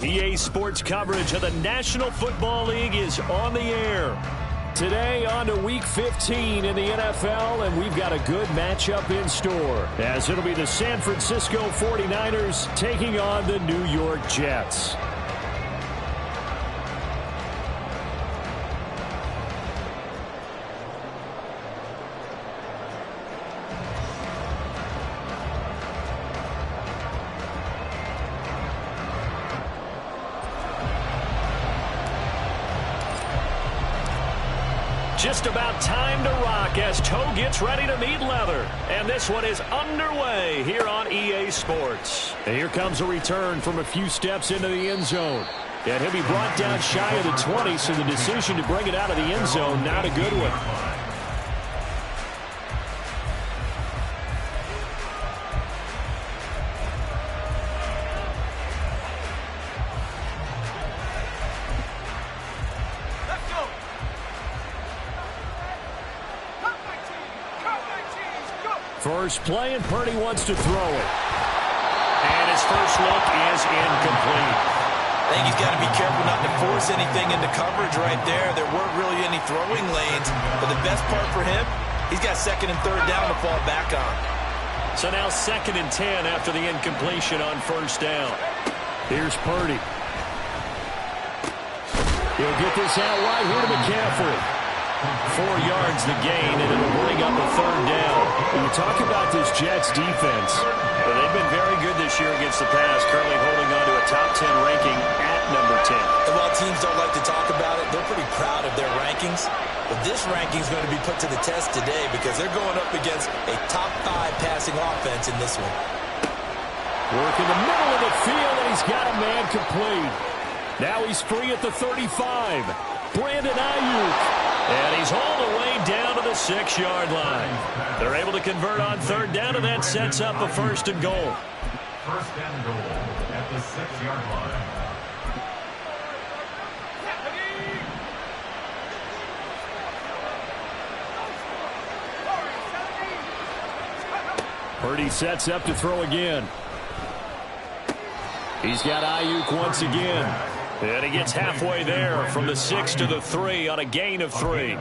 EA Sports coverage of the National Football League is on the air. Today on to Week 15 in the NFL, and we've got a good matchup in store, as it'll be the San Francisco 49ers taking on the New York Jets. Just about time to rock as toe gets ready to meet leather. And this one is underway here on EA Sports. And here comes a return from a few steps into the end zone. And he'll be brought down shy of the 20, so the decision to bring it out of the end zone, not a good one. First play, and Purdy wants to throw it. And his first look is incomplete. I think he's got to be careful not to force anything into coverage right there. There weren't really any throwing lanes. But the best part for him, he's got second and third down to fall back on. So now 2nd and 10 after the incompletion on first down. Here's Purdy. He'll get this out right here to McCaffrey. 4 yards the gain, and it'll bring up a third down. When you talk about this Jets defense, well, they've been very good this year against the pass, currently holding on to a top 10 ranking at number 10. And while teams don't like to talk about it, they're pretty proud of their rankings. But this ranking is going to be put to the test today because they're going up against a top 5 passing offense in this one. Work in the middle of the field, and he's got a man complete. Now he's free at the 35. Brandon Ayuk. And he's all the way down to the 6-yard line. They're able to convert on third down, and that sets up a 1st and goal. 1st and goal at the 6-yard line. Purdy sets up to throw again. He's got Ayuk once again. And he gets halfway there from the 6 to the 3 on a gain of 3.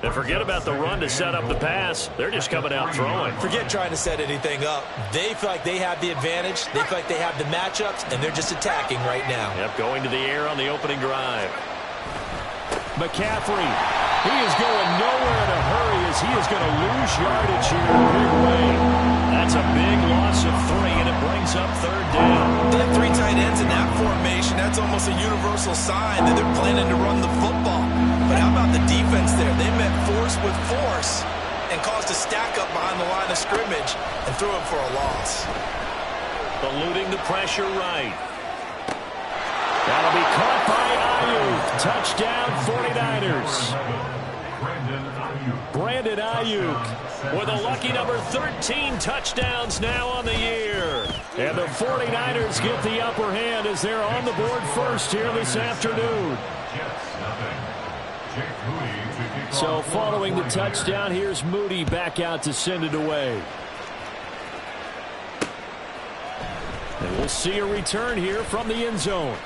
And forget about the run to set up the pass. They're just coming out throwing. Forget trying to set anything up. They feel like they have the advantage. They feel like they have the matchups, and they're just attacking right now. Yep, going to the air on the opening drive. McCaffrey, he is going nowhere in a hurry as he is going to lose yardage here in a big way. That's a big loss of 3, and it brings up third down. They have 3 tight ends in that formation. That's almost a universal sign that they're planning to run the football. But how about the defense there? They met force with force and caused a stack up behind the line of scrimmage and threw him for a loss. Eluding the pressure right. That'll be caught by Ayuk. Touchdown 49ers. Brandon Ayuk with a lucky number 13 touchdowns now on the year. And the 49ers get the upper hand as they're on the board first here this afternoon. So following the touchdown, here's Moody back out to send it away. And we'll see a return here from the end zone.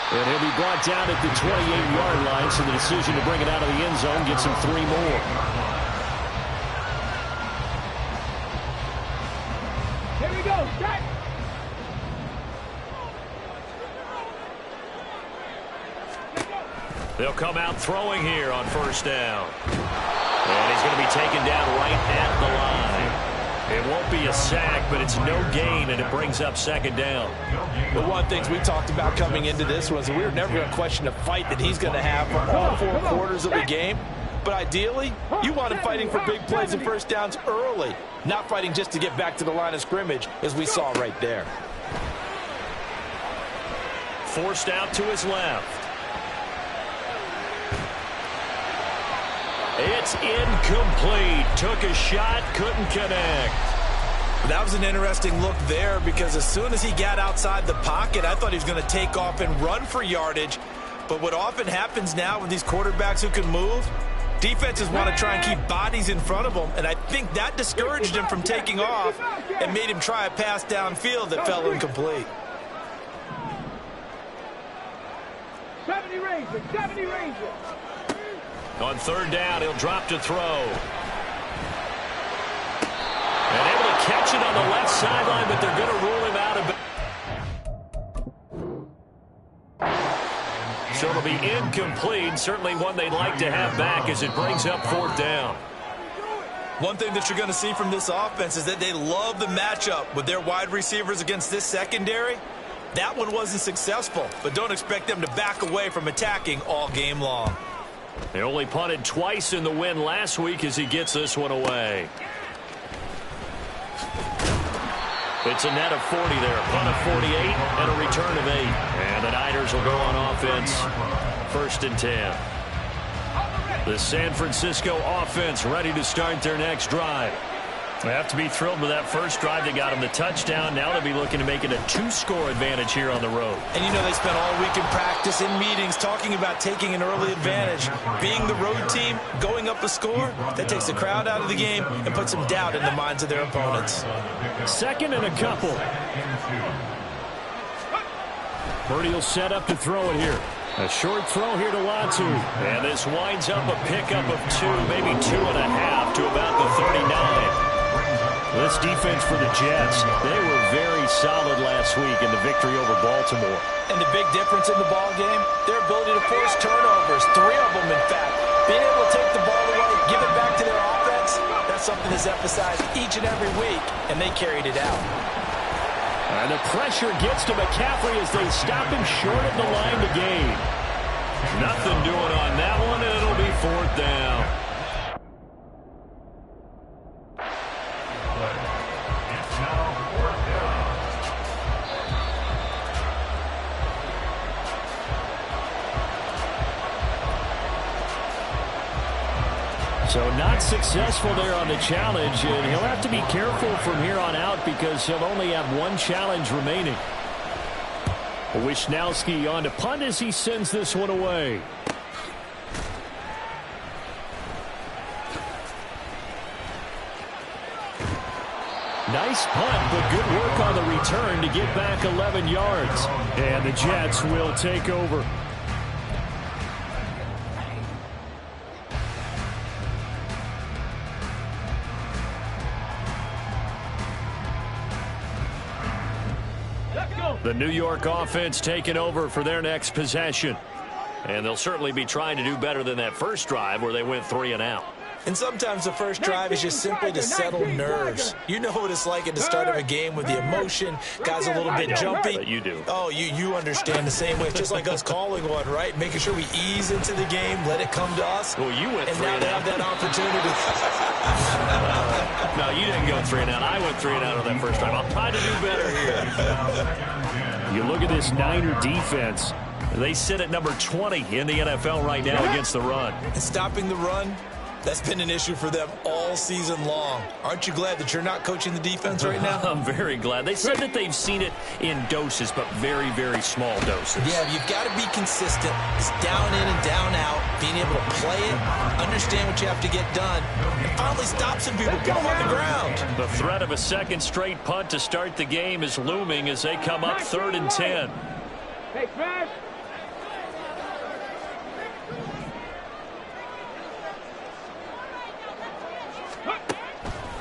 And he'll be brought down at the 28-yard line, so the decision to bring it out of the end zone gets him 3 more. Here we go. Start. They'll come out throwing here on first down. And he's going to be taken down right at the line. It won't be a sack, but it's no gain, and it brings up 2nd down. But one of the things we talked about coming into this was we were never going to question a fight that he's going to have for all 4 quarters of the game. But ideally, you want him fighting for big plays and first downs early, not fighting just to get back to the line of scrimmage, as we saw right there. Forced out to his left. It's incomplete. Took a shot, couldn't connect. That was an interesting look there because as soon as he got outside the pocket, I thought he was going to take off and run for yardage. But what often happens now with these quarterbacks who can move, Defenses want to try and keep bodies in front of him, and I think that discouraged him from taking off and made him try a pass downfield that fell incomplete. 70 Ranger, 70 Ranger. On third down, he'll drop to throw. And able to catch it on the left sideline, but they're going to rule him out of it. So it'll be incomplete. Certainly one they'd like to have back as it brings up fourth down. One thing that you're going to see from this offense is that they love the matchup with their wide receivers against this secondary. That one wasn't successful, but don't expect them to back away from attacking all game long. They only punted twice in the win last week as he gets this one away. It's a net of 40 there. Punt of 48 and a return of 8. And the Niners will go on offense. 1st and 10. The San Francisco offense ready to start their next drive. They have to be thrilled with that first drive that got them the touchdown. Now they'll be looking to make it a 2-score advantage here on the road. And you know they spent all week in practice, in meetings, talking about taking an early advantage. Being the road team, going up a score, that takes the crowd out of the game and puts some doubt in the minds of their opponents. 2nd and a couple. Purdy will set up to throw it here. A short throw here to Latu. And this winds up a pickup of 2, maybe 2.5 to about the 39. This defense for the Jets, they were very solid last week in the victory over Baltimore. And the big difference in the ball game, their ability to force turnovers, 3 of them in fact. Being able to take the ball away, give it back to their offense, that's something that's emphasized each and every week, and they carried it out. And the pressure gets to McCaffrey as they stop him short of the line to gain. Nothing doing on that one, and it'll be 4th down. So not successful there on the challenge, and he'll have to be careful from here on out because he'll only have 1 challenge remaining. Wishnowski on to punt as he sends this one away. Nice punt, but good work on the return to get back 11 yards. And the Jets will take over. The New York offense taking over for their next possession. And they'll certainly be trying to do better than that first drive where they went 3 and out. And sometimes the first drive is just simply to settle nerves. You know what it's like at the start of a game with the emotion, guys a little bit jumpy. But you do. Oh, you understand the same way. It's just like us calling one, right? Making sure we ease into the game, let it come to us. Well, you went 3 and and now out. they have that opportunity. No, you didn't go 3 and out. I went 3 and out on that first drive. I'm trying to do better here. You look at this Niner defense. They sit at number 20 in the NFL right now against the run. And stopping the run, that's been an issue for them all season long. Aren't you glad that you're not coaching the defense right now? I'm very glad. They said that they've seen it in doses, but very, very small doses. Yeah, you've got to be consistent. It's down in and down out, being able to play it, understand what you have to get done, and finally stop some people, put them on the ground. The threat of a second straight punt to start the game is looming as they come up 3rd and 10. Hey, Crash.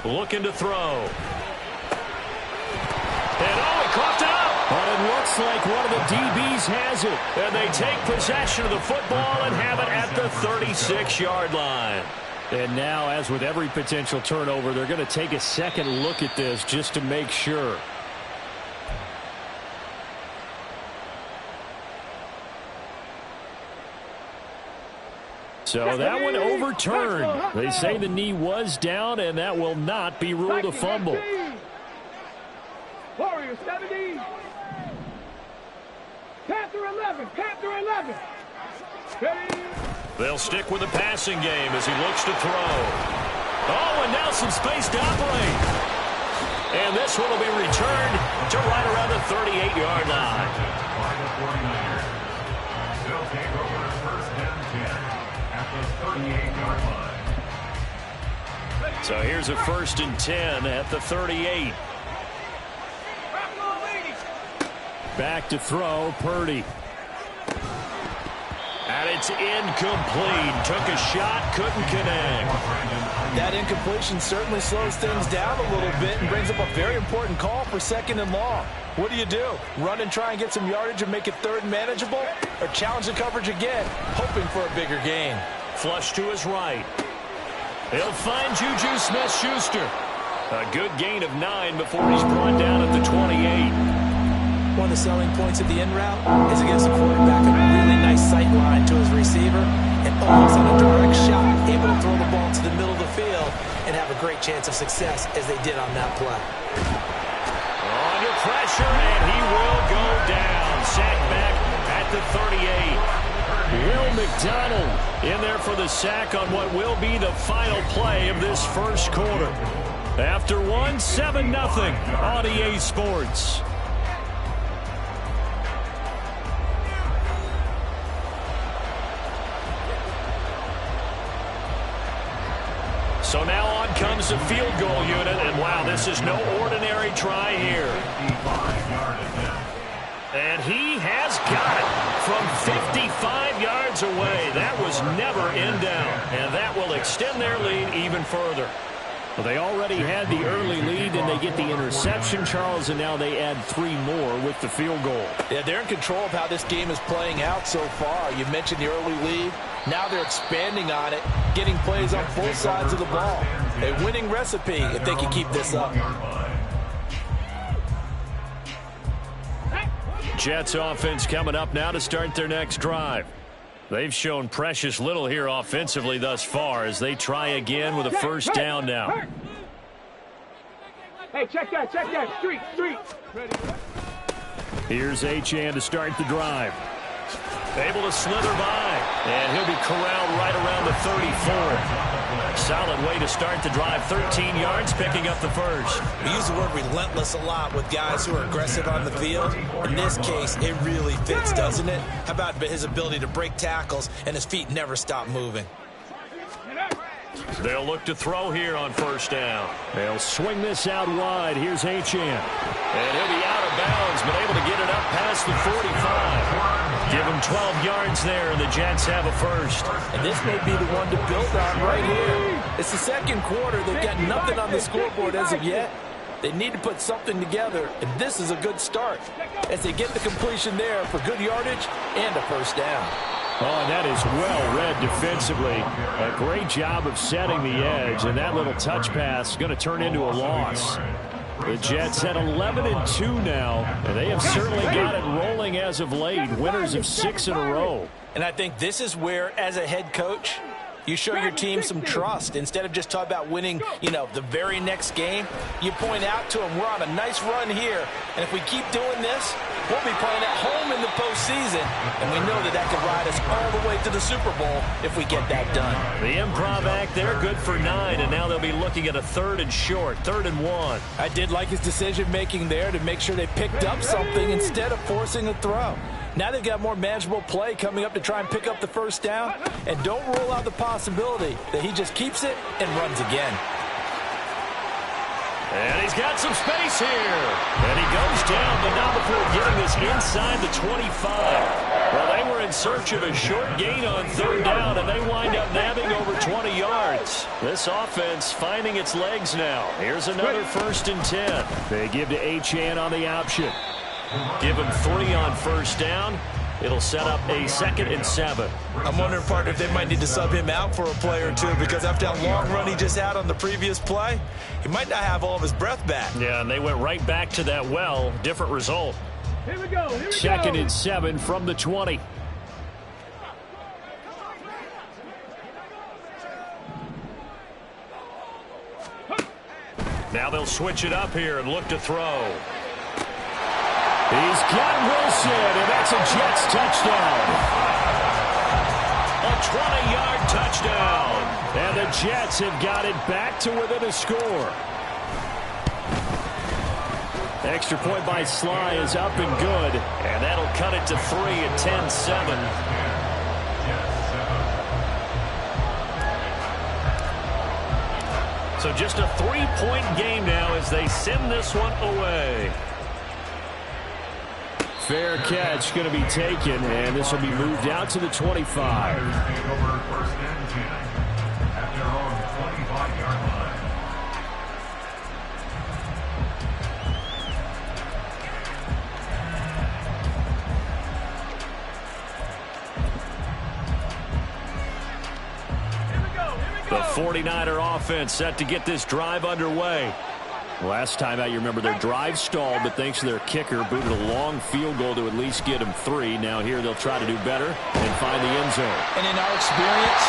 Looking to throw. And he coughed it up. But it looks like one of the DBs has it. And they take possession of the football and have it at the 36-yard line. And now, as with every potential turnover, they're going to take a second look at this just to make sure. So that one overturned. They say the knee was down, and that will not be ruled a fumble. Warriors 70. Panther 11. Panther 11. Ready? They'll stick with the passing game as he looks to throw. Oh, and now some space to operate. And this one will be returned to right around the 38-yard line. the 38-yard line. So here's a 1st and 10 at the 38. Back to throw, Purdy. And it's incomplete. Took a shot, couldn't connect. That incompletion certainly slows things down a little bit and brings up a very important call for 2nd and long. What do? Run and try and get some yardage and make it 3rd and manageable? Or challenge the coverage again, hoping for a bigger gain? Flush to his right. He'll find Juju Smith-Schuster. A good gain of 9 before he's brought down at the 28. One of the selling points of the end route is it gives the quarterback a really nice sight line to his receiver and almost on a direct shot, able to throw the ball to the middle of the field and have a great chance of success as they did on that play. Under pressure, and he will go down. Sacked back at the 38. Will McDonald in there for the sack on what will be the final play of this first quarter. After 7-0 on EA Sports. So now on comes the field goal unit, and wow, this is no ordinary try here. And he has got it from 55 yards away. That was never in down, and that will extend their lead even further. Well, they already had the early lead, and they get the interception, Charles, and now they add 3 more with the field goal. Yeah, they're in control of how this game is playing out so far. You mentioned the early lead. Now they're expanding on it, getting plays on both sides of the ball. A winning recipe if they can keep this up. Jets offense coming up now to start their next drive. They've shown precious little here offensively thus far as they try again with a 1st down now. Hey, check that. Street. Here's Achane to start the drive. Able to slither by, and he'll be corralled right around the 34. Solid way to start the drive. 13 yards, picking up the 1st. We use the word relentless a lot with guys who are aggressive on the field. In this case, it really fits, doesn't it? How about his ability to break tackles and his feet never stop moving? They'll look to throw here on 1st down. They'll swing this out wide. Here's Achane. And he'll be out of bounds, but able to get it up past the 45. Give him 12 yards there, and the Jets have a 1st. And this may be the one to build on right here. It's the 2nd quarter. They've got nothing on the scoreboard as of yet. They need to put something together, and this is a good start as they get the completion there for good yardage and a 1st down. Oh, and that is well read defensively. A great job of setting the edge, and that little touch pass is going to turn into a loss. The Jets at 11-2 now, and they have certainly got it rolling as of late. Winners of 6 in a row. And I think this is where, as a head coach, you show your team some trust. Instead of just talking about winning, the very next game, you point out to them, we're on a nice run here, and if we keep doing this, we'll be playing at home in the postseason, and we know that can ride us all the way to the Super Bowl if we get that done. The improv act, they're good for 9, and now they'll be looking at a 3rd and short, 3rd and 1. I did like his decision-making there to make sure they picked up something instead of forcing a throw. Now they've got more manageable play coming up to try and pick up the 1st down, and don't rule out the possibility that he just keeps it and runs again. And he's got some space here. And he goes down, but not before getting this inside the 25. Well, they were in search of a short gain on 3rd down, and they wind up nabbing over 20 yards. This offense finding its legs now. Here's another 1st and 10. They give to Achane on the option. Give him 3 on 1st down. It'll set up a 2nd and 7. I'm wondering, partner, if they might need to sub him out for a play or two, because after that long run he just had on the previous play, he might not have all of his breath back. Yeah, and they went right back to that well. Different result. Here we go. 2nd and 7 from the 20. Now they'll switch it up here and look to throw. He's got Wilson, and that's a Jets touchdown. A 20-yard touchdown. And the Jets have got it back to within a score. Extra point by Sly is up and good. And that'll cut it to 3 at 10-7. So just a 3-point game now as they send this one away. Fair catch going to be taken, and this will be moved out to the 25. Over first and 10 at their own 25-yard line. The 49er offense set to get this drive underway. Last time out, you remember their drive stalled, but thanks to their kicker, booted a long field goal to at least get them 3. Now here they'll try to do better and find the end zone. And in our experience,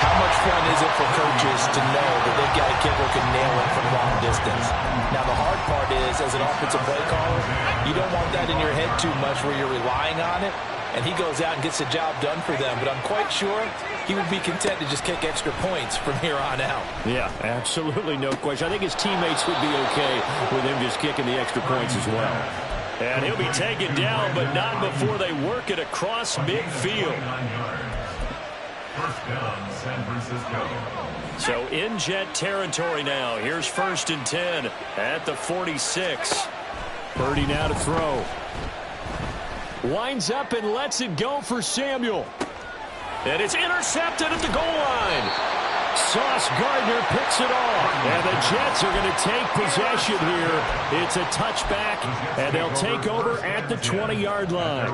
how much fun is it for coaches to know that they've got a kicker who can nail it from long distance? Now the hard part is, as an offensive play caller, you don't want that in your head too much where you're relying on it, and he goes out and gets the job done for them. But I'm quite sure he would be content to just kick extra points from here on out. Yeah, absolutely no question. I think his teammates would be okay with him just kicking the extra points as well. And he'll be taken down, but not before they work it across midfield. First down, San Francisco. So in Jet territory now. Here's 1st and 10 at the 46. Purdy now to throw. Winds up and lets it go for Samuel. And it's intercepted at the goal line. Sauce Gardner picks it off. And the Jets are going to take possession here. It's a touchback, and they'll take over at the 20-yard line.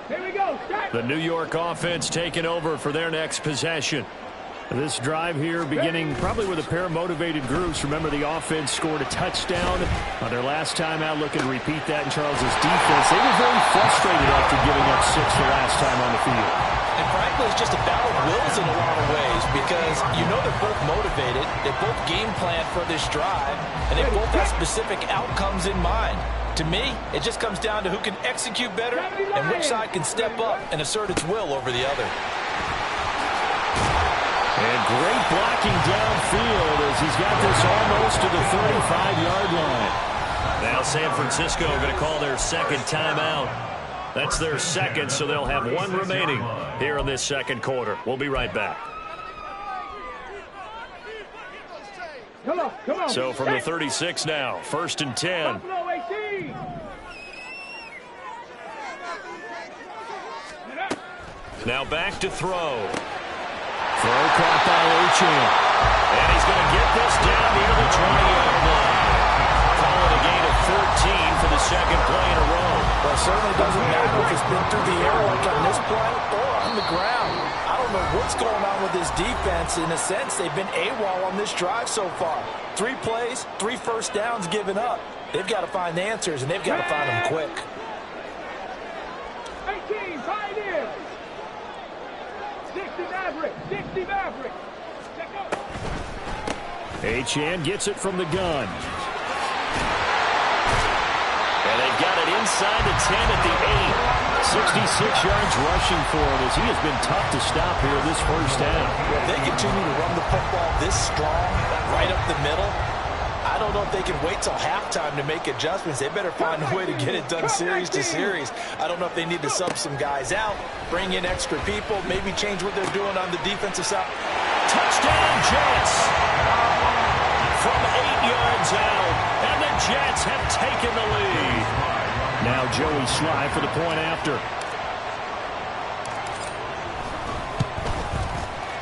Here we go. Start. The New York offense taking over for their next possession. This drive here beginning probably with a pair of motivated groups. Remember, the offense scored a touchdown on their last time out. Looking to repeat that in Charles's defense. They were very frustrated after giving up 6 the last time on the field. And frankly, it's just a battle of wills in a lot of ways because you know they're both motivated. They both game plan for this drive, and they both have specific outcomes in mind. To me, it just comes down to who can execute better and which side can step up and assert its will over the other. And great blocking downfield as he's got this almost to the 35-yard line. Now San Francisco going to call their second timeout. That's their second, so they'll have 1 remaining here in this second quarter. We'll be right back. Come on, come on. So from the 36 now, 1st and 10. Buffalo 18. Now back to throw. Throw caught by Achane. And he's going to get this down near the 20-yard line. Call it a gain of 14 for the second play in a row. Well, it certainly doesn't matter if it's been through the air like on this play or on the ground. I don't know what's going on with this defense. In a sense, they've been AWOL on this drive so far. 3 plays, 3 first downs given up. They've got to find the answers, and they've got to find them quick. 18, Pioneer. 60 Maverick, 60 Maverick. Check out. Achane gets it from the gun. And they've got it inside the 10 at the 8. 66 yards rushing for him as he has been tough to stop here this first half. If they continue to run the football this strong, right up the middle, I don't know if they can wait till halftime to make adjustments. They better find a way to get it done series to series. I don't know if they need to sub some guys out, bring in extra people, maybe change what they're doing on the defensive side. Touchdown, Jets! From 8 yards out, and the Jets have taken the lead. Now Joey Sly for the point after.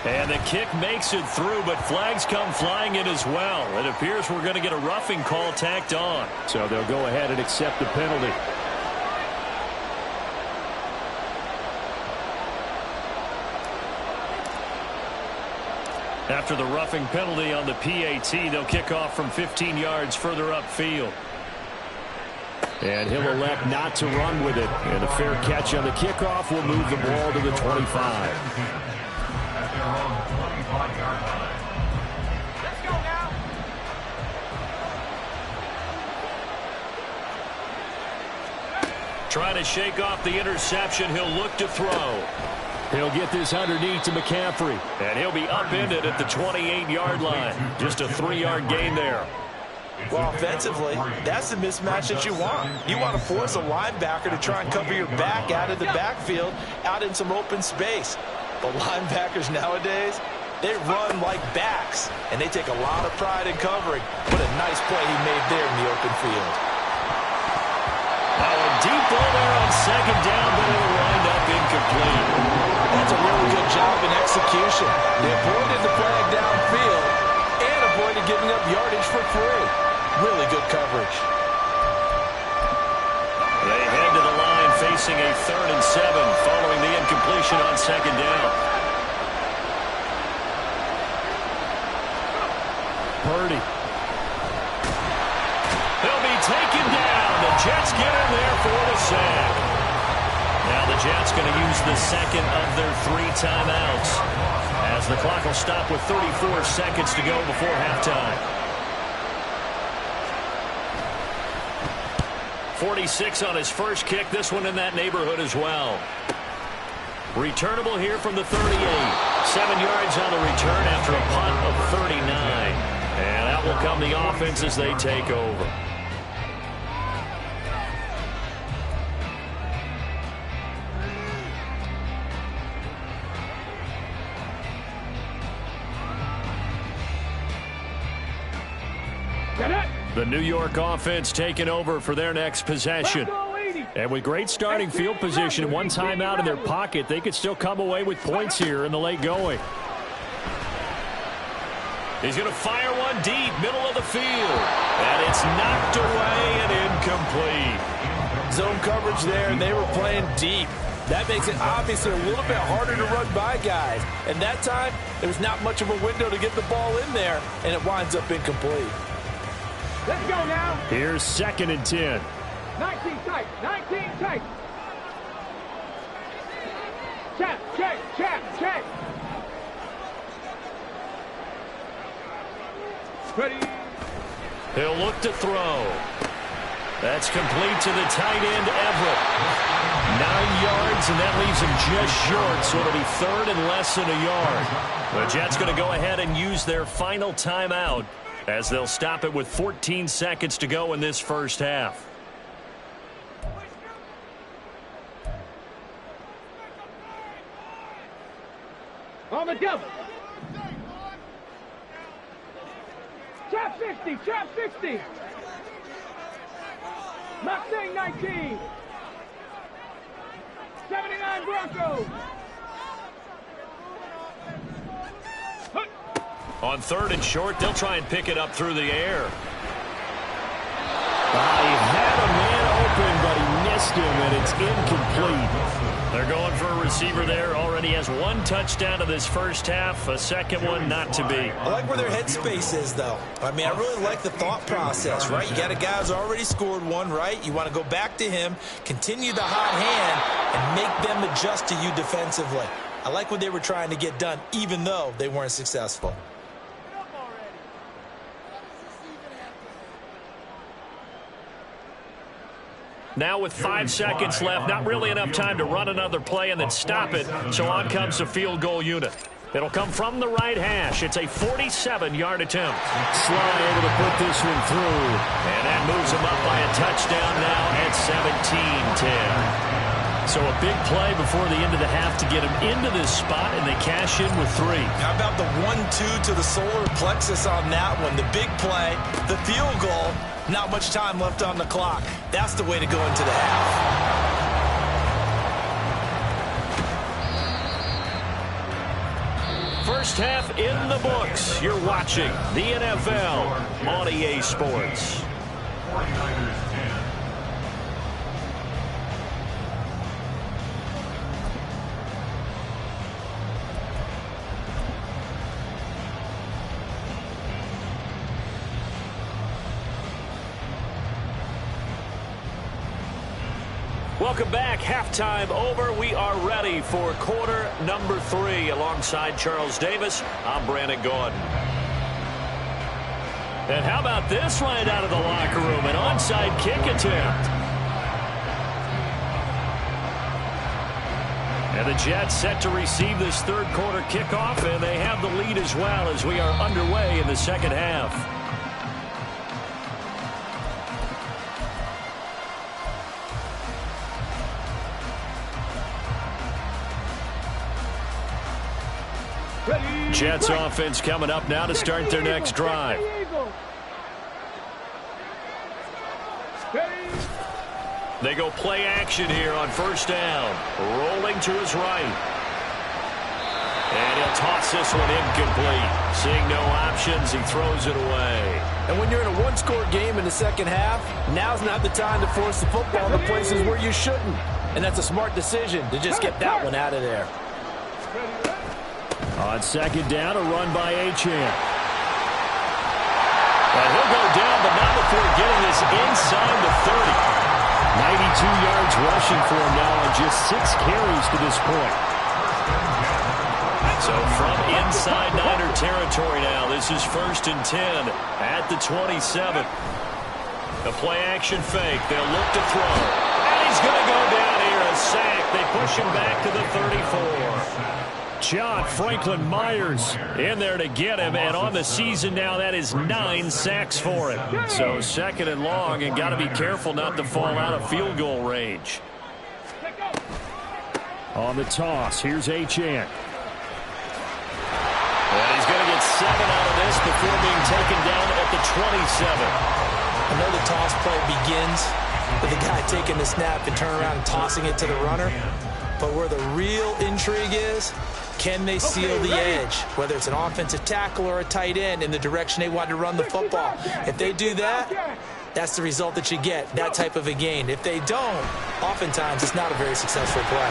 And the kick makes it through, but flags come flying in as well. It appears we're going to get a roughing call tacked on. So they'll go ahead and accept the penalty. After the roughing penalty on the PAT, they'll kick off from 15 yards further upfield. And he'll elect not to run with it. And a fair catch on the kickoff will move the ball to the 25. Let's go now. Trying to shake off the interception. He'll look to throw. He'll get this underneath to McCaffrey. And he'll be upended at the 28-yard line. Just a 3-yard gain there. Well, offensively, that's the mismatch that you want. You want to force a linebacker to try and cover your back out of the backfield, out in some open space. The linebackers nowadays, They run like backs, and they take a lot of pride in covering. What a nice play he made there in the open field. Now a deep ball there on second down, but it'll wind up incomplete. That's a really good job in execution. They avoided the flag downfield and avoided giving up yardage for free. Really good coverage. They head to the line facing a 3rd and 7 following the incompletion on second down. Purdy. He'll be taken down. The Jets get in there for the sack. Now the Jets going to use the second of their 3 timeouts as the clock will stop with 34 seconds to go before halftime. 46 on his first kick. This one in that neighborhood as well. Returnable here from the 38. 7 yards on the return after a punt of 39. And out will come the offense as they take over. The New York offense taking over for their next possession. And with great starting field position and 1 timeout in their pocket, they could still come away with points here in the late going. He's going to fire one deep, middle of the field. And it's knocked away and incomplete. Zone coverage there, and they were playing deep. That makes it obviously a little bit harder to run by guys. And that time, there was not much of a window to get the ball in there, and it winds up incomplete. Let's go now. Here's 2nd and 10. 19 tight. 19 tight. Check, check, check, check. Ready. He'll look to throw. That's complete to the tight end, Everett. 9 yards, and that leaves him just short, so it'll be 3rd and less than a yard. The Jets going to go ahead and use their final timeout as they'll stop it with 14 seconds to go in this first half. On the double. Trap 60, trap 60. Mustang 19. 79 Broncos. On 3rd and short, they'll try and pick it up through the air. He had a man open, but he missed him, and it's incomplete. They're going for a receiver there. Already has 1 touchdown in this first half. A second one not to be. I like where their headspace is, though. I mean, I really like the thought process, right? You got a guy who's already scored 1, right? You want to go back to him, continue the hot hand, and make them adjust to you defensively. I like what they were trying to get done, even though they weren't successful. Now with 5 seconds left, not really enough time to run another play and then stop it, so on comes the field goal unit. It'll come from the right hash. It's a 47-yard attempt. Sly able to put this one through, and that moves him up by a touchdown now at 17-10. So a big play before the end of the half to get him into this spot, and they cash in with 3. How about the 1-2 to the solar plexus on that one? The big play, the field goal. Not much time left on the clock. That's the way to go into the half. First half in the books. You're watching the NFL on EA Sports. 49ers 10. Welcome back. Halftime over. We are ready for quarter number 3. Alongside Charles Davis, I'm Brandon Gordon. And how about this right out of the locker room? An onside kick attempt. And the Jets set to receive this third quarter kickoff, and they have the lead as well as we are underway in the second half. Jets offense coming up now to start their next drive. They go play action here on first down. Rolling to his right. And he'll toss this one incomplete. Seeing no options, he throws it away. And when you're in a one-score game in the second half, now's not the time to force the football into places where you shouldn't. And that's a smart decision to just get that one out of there. On second down, a run by Achane. And he'll go down, but not before getting this inside the 30. 92 yards rushing for him now on just 6 carries to this point. So from inside Niner territory now, this is 1st and 10 at the 27. The play action fake. They'll look to throw. And he's going to go down here, a sack. They push him back to the 34. John Franklin Myers in there to get him, and on the season now, that is 9 sacks for him. So 2nd and long, and got to be careful not to fall out of field goal range. On the toss, here's Achane. And he's going to get 7 out of this before being taken down at the 27. I know the toss play begins with the guy taking the snap and turning around and tossing it to the runner. But where the real intrigue is, can they seal the edge, whether it's an offensive tackle or a tight end, in the direction they want to run the football? If they do that, that's the result that you get, that type of a gain. If they don't, oftentimes it's not a very successful play.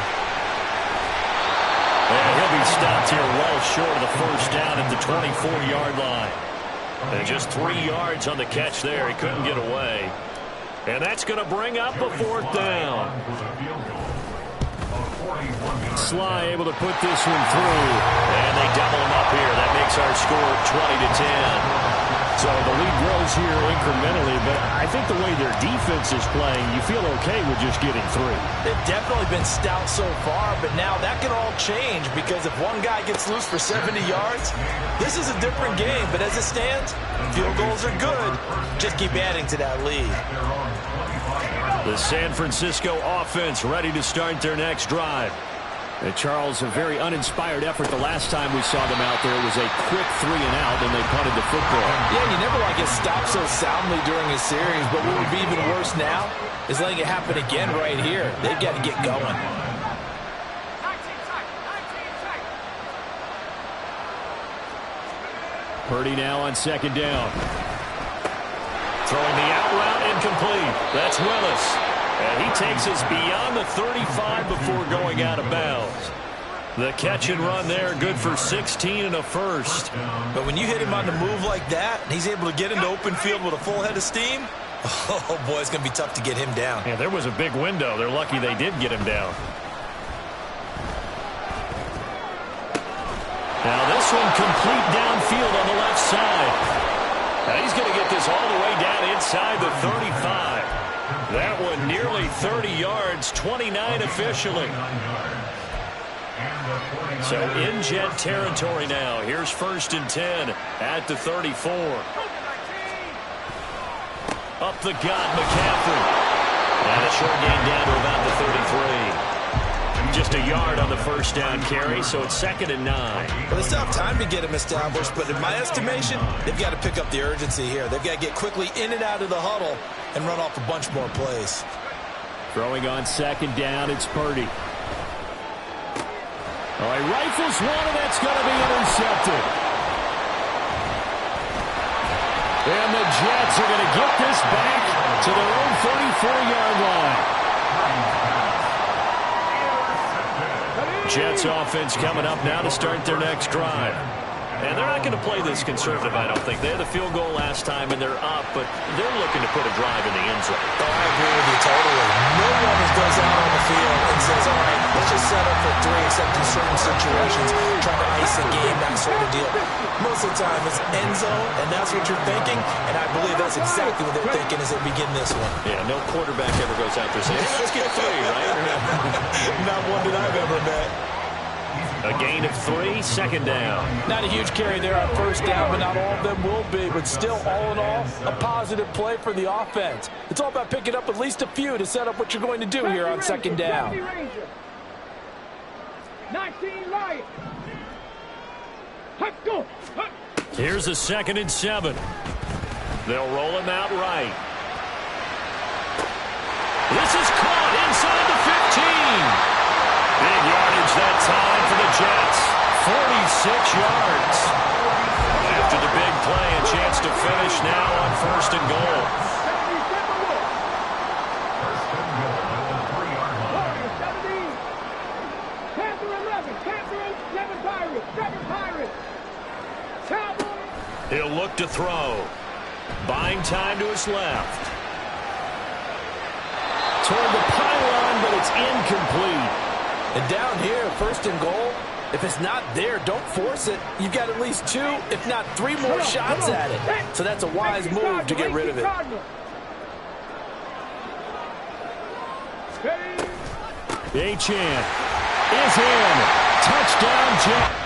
And he'll be stopped here well short of the first down at the 24-yard line. And just 3 yards on the catch there. He couldn't get away. And that's going to bring up a 4th down. Sly able to put this one through. And they double him up here. That makes our score 20-10. So the lead grows here incrementally, but I think the way their defense is playing, you feel okay with just getting 3. They've definitely been stout so far, but now that can all change, because if one guy gets loose for 70 yards, this is a different game. But as it stands, field goals are good. Just keep adding to that lead. The San Francisco offense ready to start their next drive. Charles, a very uninspired effort the last time we saw them out there. It was a quick 3 and out, and they punted the football. Yeah, you never want to get stopped so soundly during a series, but what would be even worse now is letting it happen again right here. They've got to get going. Purdy now on 2nd down. Throwing the out route incomplete. That's Willis. And he takes us beyond the 35 before going out of bounds. The catch and run there, good for 16 and a first. But when you hit him on the move like that, and he's able to get into open field with a full head of steam, oh boy, it's going to be tough to get him down. Yeah, there was a big window. They're lucky they did get him down. Now this one complete downfield on the left side. Now he's going to get this all the way down inside the 35. That one nearly 30 yards, 29 officially. So in Jet territory now. Here's 1st and 10 at the 34. Up the gut, McCaffrey. And a short gain down to about the 33. Just a yard on the first down carry, so it's 2nd and 9. Well, they still have time to get him established, but in my estimation, they've got to pick up the urgency here. They've got to get quickly in and out of the huddle and run off a bunch more plays. Throwing on 2nd down, it's Purdy. All right, rifles one, and that's going to be intercepted. And the Jets are going to get this back to their own 34-yard line. Jets offense coming up now to start their next drive. And they're not going to play this conservative, I don't think. They had the field goal last time, and they're up, but they're looking to put a drive in the end zone. Oh, I agree with you totally. No one goes out on the field and says, all right, let's just set up for 3, except in certain situations, trying to ice a game, that sort of deal. Most of the time, it's end zone, and that's what you're thinking, and I believe that's exactly what they're thinking as they begin this one. Yeah, no quarterback ever goes out there saying, hey, let's get 3, right? Not one that I've ever met. A gain of 3, 2nd down. Not a huge carry there on first down, but not all of them will be. But still, all in all, a positive play for the offense. It's all about picking up at least a few to set up what you're going to do here on 2nd down. 19 right. Go. Here's a 2nd and 7. They'll roll him out right. This is caught inside the 15. Big yardage that time for the Jets. 46 yards. After the big play, a chance to finish now on 1st and goal. First and goal at the 3-yard line. 17. Panther 11. Panther 11 Pirates. 7 Pirates. Cowboys. He'll look to throw. Buying time to his left. Toward the pylon, but it's incomplete. And down here, 1st and goal, if it's not there, don't force it. You've got at least 2, if not 3 more shots at it. So that's a wise move to get rid of it. Achane is in. Touchdown, Jet.